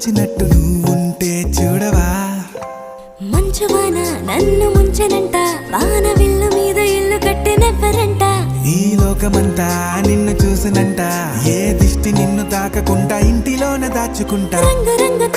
వచ్చినట్టు నువ్వుంటే చూడవా మంచువాన నన్ను ముంచనంట వాన విల్లు మీద ఇల్లు కట్టినెవ్వరంట ఈ లోకమంతా నిన్ను చూసినంట ఏ దిష్టి నిన్ను తాకకుండా ఇంటిలోన దాచుకుంటా రంగు రంగు